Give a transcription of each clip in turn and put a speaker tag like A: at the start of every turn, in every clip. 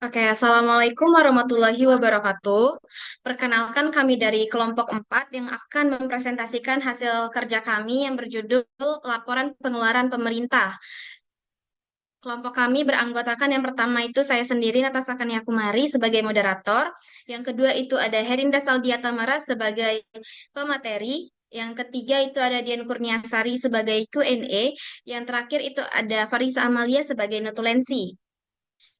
A: Oke, Assalamualaikum warahmatullahi wabarakatuh. Perkenalkan kami dari kelompok 4 yang akan mempresentasikan hasil kerja kami yang berjudul Laporan Pengeluaran Pemerintah. Kelompok kami beranggotakan yang pertama itu saya sendiri, Natasha Kaniakumari sebagai moderator. Yang kedua itu ada Herinda Saldia Tamara sebagai pemateri. Yang ketiga itu ada Dian Kurniasari sebagai Q&A. Yang terakhir itu ada Farisa Amalia sebagai notulensi.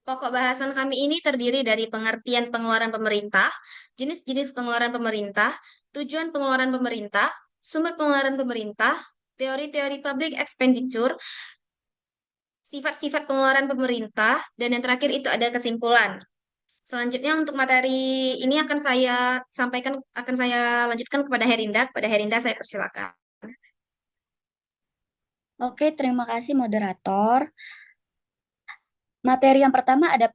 A: Pokok bahasan kami ini terdiri dari pengertian pengeluaran pemerintah, jenis-jenis pengeluaran pemerintah, tujuan pengeluaran pemerintah, sumber pengeluaran pemerintah, teori-teori public expenditure, sifat-sifat pengeluaran pemerintah, dan yang terakhir itu ada kesimpulan. Selanjutnya untuk materi ini akan saya sampaikan, akan saya lanjutkan kepada Herinda. Kepada Herinda saya persilakan.
B: Oke, terima kasih moderator. Materi yang pertama ada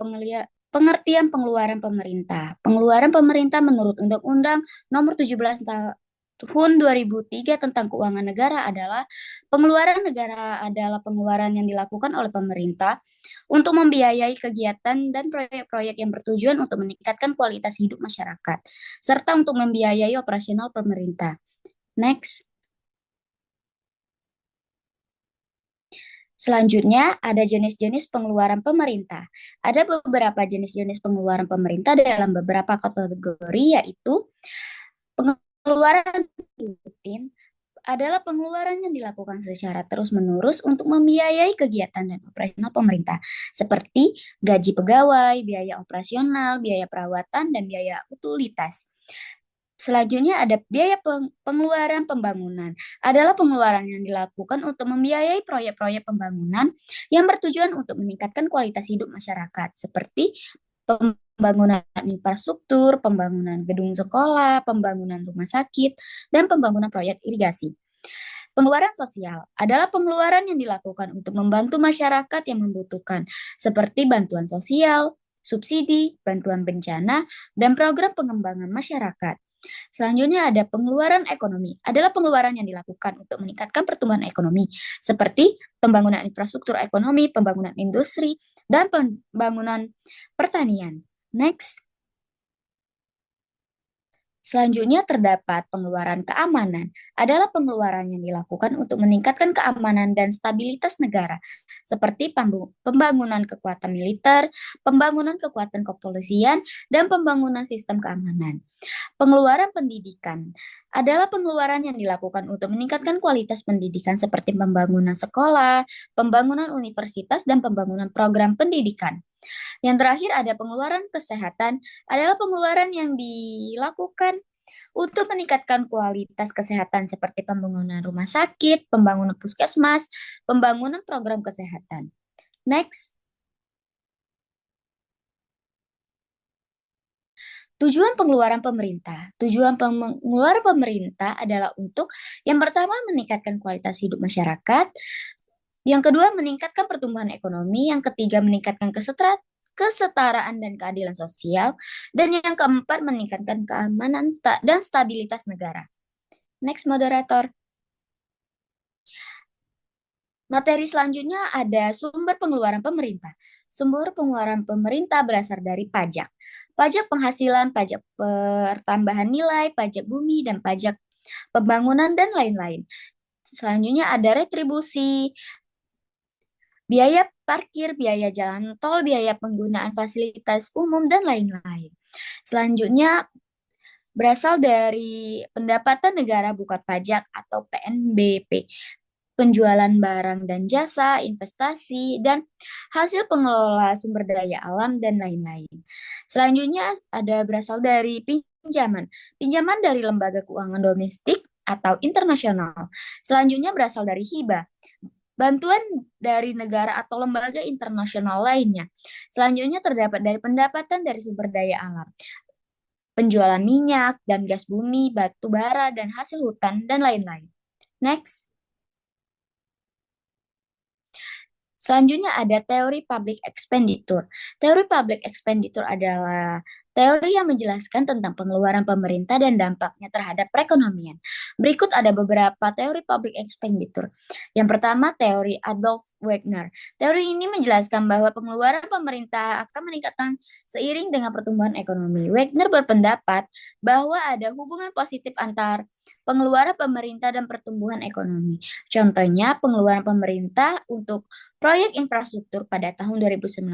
B: pengertian pengeluaran pemerintah. Pengeluaran pemerintah menurut Undang-Undang Nomor 17 Tahun 2003 tentang Keuangan Negara adalah pengeluaran negara adalah pengeluaran yang dilakukan oleh pemerintah untuk membiayai kegiatan dan proyek-proyek yang bertujuan untuk meningkatkan kualitas hidup masyarakat, serta untuk membiayai operasional pemerintah. Next. Selanjutnya, ada jenis-jenis pengeluaran pemerintah. Ada beberapa jenis-jenis pengeluaran pemerintah dalam beberapa kategori, yaitu pengeluaran rutin adalah pengeluaran yang dilakukan secara terus-menerus untuk membiayai kegiatan dan operasional pemerintah, seperti gaji pegawai, biaya operasional, biaya perawatan, dan biaya utilitas. Selanjutnya ada biaya pengeluaran pembangunan. Adalah pengeluaran yang dilakukan untuk membiayai proyek-proyek pembangunan yang bertujuan untuk meningkatkan kualitas hidup masyarakat, seperti pembangunan infrastruktur, pembangunan gedung sekolah, pembangunan rumah sakit, dan pembangunan proyek irigasi. Pengeluaran sosial adalah pengeluaran yang dilakukan untuk membantu masyarakat yang membutuhkan, seperti bantuan sosial, subsidi, bantuan bencana, dan program pengembangan masyarakat. Selanjutnya ada pengeluaran ekonomi. Adalah pengeluaran yang dilakukan untuk meningkatkan pertumbuhan ekonomi, seperti pembangunan infrastruktur ekonomi, pembangunan industri, dan pembangunan pertanian. Next. Selanjutnya terdapat pengeluaran keamanan, adalah pengeluaran yang dilakukan untuk meningkatkan keamanan dan stabilitas negara, seperti pembangunan kekuatan militer, pembangunan kekuatan kepolisian, dan pembangunan sistem keamanan. Pengeluaran pendidikan adalah pengeluaran yang dilakukan untuk meningkatkan kualitas pendidikan seperti pembangunan sekolah, pembangunan universitas, dan pembangunan program pendidikan. Yang terakhir ada pengeluaran kesehatan, adalah pengeluaran yang dilakukan untuk meningkatkan kualitas kesehatan seperti pembangunan rumah sakit, pembangunan puskesmas, pembangunan program kesehatan. Next. Tujuan pengeluaran pemerintah. Tujuan pengeluaran pemerintah adalah untuk yang pertama meningkatkan kualitas hidup masyarakat, yang kedua meningkatkan pertumbuhan ekonomi, yang ketiga meningkatkan kesetaraan dan keadilan sosial, dan yang keempat meningkatkan keamanan dan stabilitas negara. Next moderator. Materi selanjutnya ada sumber pengeluaran pemerintah. Sumber pengeluaran pemerintah berasal dari pajak. Pajak penghasilan, pajak pertambahan nilai, pajak bumi, dan pajak pembangunan, dan lain-lain. Selanjutnya ada retribusi, biaya parkir, biaya jalan tol, biaya penggunaan fasilitas umum, dan lain-lain. Selanjutnya berasal dari pendapatan negara bukan pajak atau PNBP, penjualan barang dan jasa, investasi, dan hasil pengelola sumber daya alam, dan lain-lain. Selanjutnya ada berasal dari pinjaman. Pinjaman dari lembaga keuangan domestik atau internasional. Selanjutnya berasal dari hibah. Bantuan dari negara atau lembaga internasional lainnya. Selanjutnya terdapat dari pendapatan dari sumber daya alam, penjualan minyak dan gas bumi, batu bara, dan hasil hutan, dan lain-lain. Next. Selanjutnya ada teori public expenditure. Teori public expenditure adalah teori yang menjelaskan tentang pengeluaran pemerintah dan dampaknya terhadap perekonomian. Berikut ada beberapa teori public expenditure. Yang pertama, teori Adolf Wagner. Teori ini menjelaskan bahwa pengeluaran pemerintah akan meningkatkan seiring dengan pertumbuhan ekonomi. Wagner berpendapat bahwa ada hubungan positif antar pengeluaran pemerintah dan pertumbuhan ekonomi. Contohnya, pengeluaran pemerintah untuk proyek infrastruktur pada tahun 2019,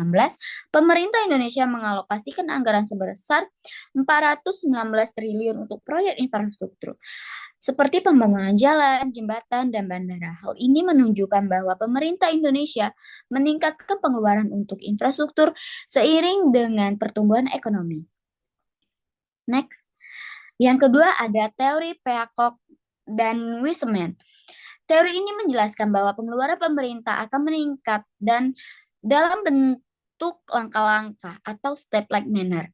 B: pemerintah Indonesia mengalokasikan anggaran sebesar 419 triliun untuk proyek infrastruktur seperti pembangunan jalan, jembatan, dan bandara. Hal ini menunjukkan bahwa pemerintah Indonesia meningkatkan pengeluaran untuk infrastruktur seiring dengan pertumbuhan ekonomi. Next. Yang kedua ada teori Peacock dan Wiseman. Teori ini menjelaskan bahwa pengeluaran pemerintah akan meningkat dan dalam bentuk langkah-langkah atau step-like manner.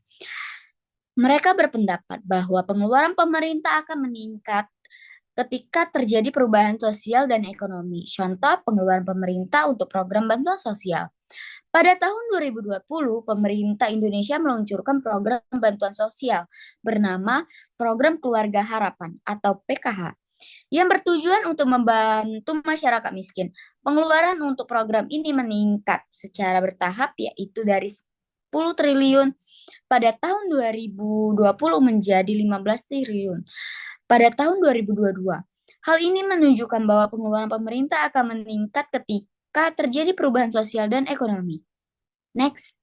B: Mereka berpendapat bahwa pengeluaran pemerintah akan meningkat ketika terjadi perubahan sosial dan ekonomi. Contoh pengeluaran pemerintah untuk program bantuan sosial. Pada tahun 2020, pemerintah Indonesia meluncurkan program bantuan sosial bernama Program Keluarga Harapan atau PKH yang bertujuan untuk membantu masyarakat miskin. Pengeluaran untuk program ini meningkat secara bertahap yaitu dari 10 triliun pada tahun 2020 menjadi 15 triliun pada tahun 2022. Hal ini menunjukkan bahwa pengeluaran pemerintah akan meningkat ketika terjadi perubahan sosial dan ekonomi. Next.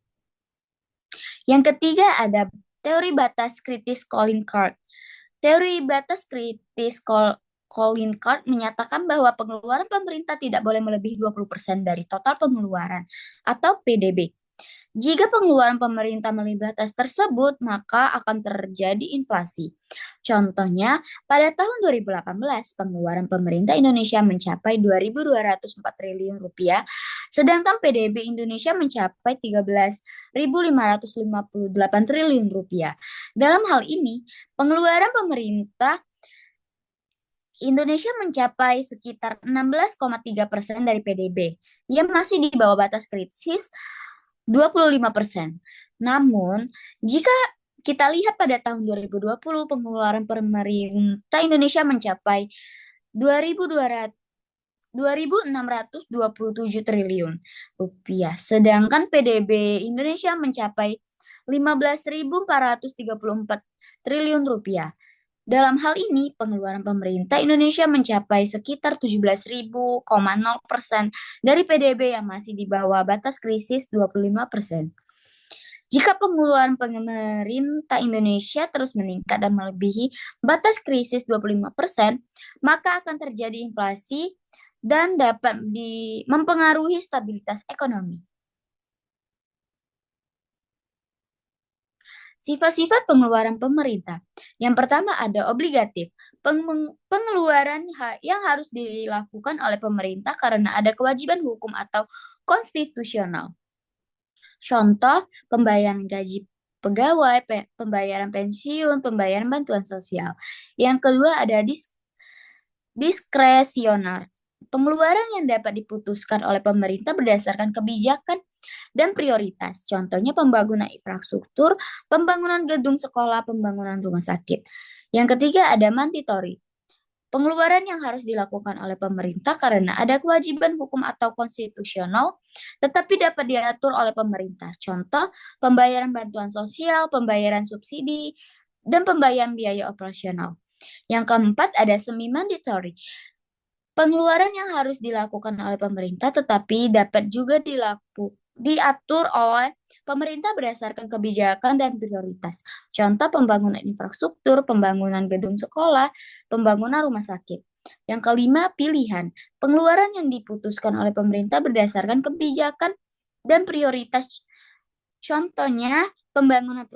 B: Yang ketiga ada teori batas kritis Colin-Card. Teori batas kritis Colin-Card menyatakan bahwa pengeluaran pemerintah tidak boleh melebihi 20% dari total pengeluaran atau PDB. Jika pengeluaran pemerintah melebihi batas tersebut, maka akan terjadi inflasi. Contohnya, pada tahun 2018, pengeluaran pemerintah Indonesia mencapai 2.204 triliun rupiah, sedangkan PDB Indonesia mencapai 13.558 triliun rupiah. Dalam hal ini, pengeluaran pemerintah Indonesia mencapai sekitar 16,3% dari PDB, yang masih di bawah batas kritis 25%. Namun, jika kita lihat pada tahun 2020, pengeluaran pemerintah Indonesia mencapai 2.627 triliun rupiah, sedangkan PDB Indonesia mencapai 15.434 triliun rupiah. Dalam hal ini, pengeluaran pemerintah Indonesia mencapai sekitar 17.000,0% dari PDB yang masih di bawah batas krisis 25%. Jika pengeluaran pemerintah Indonesia terus meningkat dan melebihi batas krisis 25%, maka akan terjadi inflasi dan dapat mempengaruhi stabilitas ekonomi. Sifat-sifat pengeluaran pemerintah. Yang pertama ada obligatif, pengeluaran yang harus dilakukan oleh pemerintah karena ada kewajiban hukum atau konstitusional. Contoh, pembayaran gaji pegawai, pembayaran pensiun, pembayaran bantuan sosial. Yang kedua ada diskresioner, pengeluaran yang dapat diputuskan oleh pemerintah berdasarkan kebijakan dan prioritas. Contohnya pembangunan infrastruktur, pembangunan gedung sekolah, pembangunan rumah sakit. Yang ketiga ada mandatory, pengeluaran yang harus dilakukan oleh pemerintah karena ada kewajiban hukum atau konstitusional, tetapi dapat diatur oleh pemerintah. Contoh, pembayaran bantuan sosial, pembayaran subsidi, dan pembayaran biaya operasional. Yang keempat ada semi-mandatory, pengeluaran yang harus dilakukan oleh pemerintah tetapi dapat juga diatur oleh pemerintah berdasarkan kebijakan dan prioritas. Contoh pembangunan infrastruktur, pembangunan gedung sekolah, pembangunan rumah sakit. Yang kelima, pilihan. Pengeluaran yang diputuskan oleh pemerintah berdasarkan kebijakan dan prioritas. Contohnya pembangunan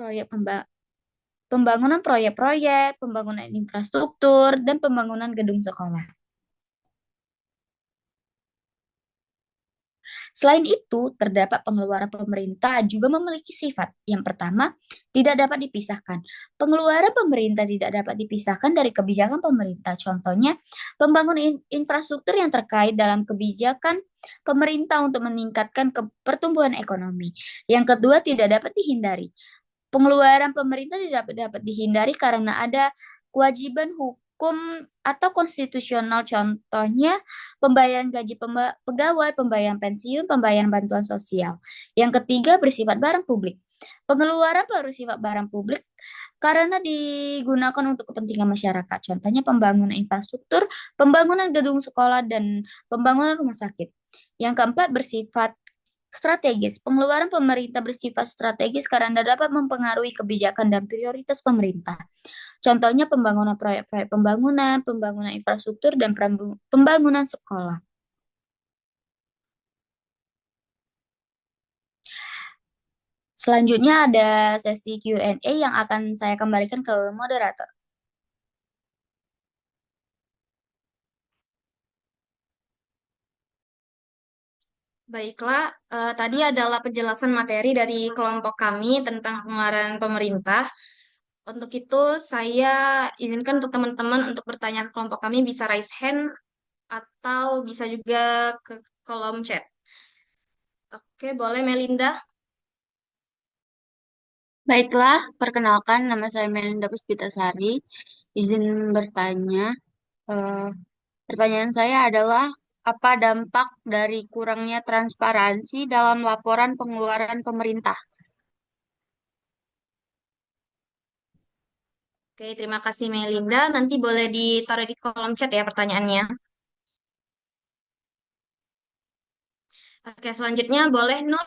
B: proyek-proyek, pembangunan infrastruktur, dan pembangunan gedung sekolah. Selain itu, terdapat pengeluaran pemerintah juga memiliki sifat. Yang pertama, tidak dapat dipisahkan. Pengeluaran pemerintah tidak dapat dipisahkan dari kebijakan pemerintah. Contohnya, pembangunan infrastruktur yang terkait dalam kebijakan pemerintah untuk meningkatkan pertumbuhan ekonomi. Yang kedua, tidak dapat dihindari. Pengeluaran pemerintah tidak dapat dihindari karena ada kewajiban hukum hukum atau konstitusional, contohnya pembayaran gaji pegawai, pembayaran pensiun, pembayaran bantuan sosial. Yang ketiga bersifat barang publik. Pengeluaran bersifat barang publik karena digunakan untuk kepentingan masyarakat. Contohnya pembangunan infrastruktur, pembangunan gedung sekolah, dan pembangunan rumah sakit. Yang keempat bersifat strategis. Pengeluaran pemerintah bersifat strategis karena dapat mempengaruhi kebijakan dan prioritas pemerintah. Contohnya pembangunan proyek-proyek pembangunan, pembangunan infrastruktur, dan pembangunan sekolah. Selanjutnya ada sesi Q&A yang akan saya kembalikan ke moderator.
A: Baiklah, tadi adalah penjelasan materi dari kelompok kami tentang pengeluaran pemerintah. Untuk itu, saya izinkan untuk teman-teman untuk bertanya ke kelompok kami bisa raise hand atau bisa juga ke kolom chat. Oke, boleh Melinda?
C: Baiklah, perkenalkan nama saya Melinda Puspitasari. Izin bertanya. Eh, Pertanyaan saya adalah apa dampak dari kurangnya transparansi dalam laporan pengeluaran pemerintah?
A: Oke, terima kasih Melinda. Nanti boleh ditaruh di kolom chat ya pertanyaannya. Oke, selanjutnya boleh Nur.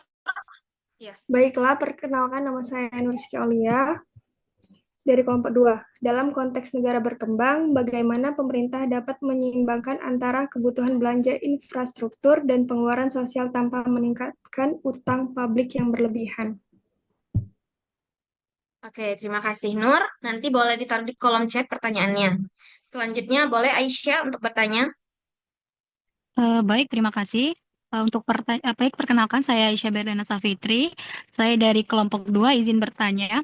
A: Ya.
D: Baiklah, perkenalkan nama saya Nuriski Aulia dari kelompok 2. Dalam konteks negara berkembang, bagaimana pemerintah dapat menyeimbangkan antara kebutuhan belanja infrastruktur dan pengeluaran sosial tanpa meningkatkan utang publik yang berlebihan?
A: Oke, terima kasih Nur. Nanti boleh ditaruh di kolom chat pertanyaannya. Selanjutnya boleh Aisyah untuk bertanya.
E: Baik, terima kasih. Baik, perkenalkan saya Aisyah Berlana Safitri. Saya dari kelompok 2 izin bertanya.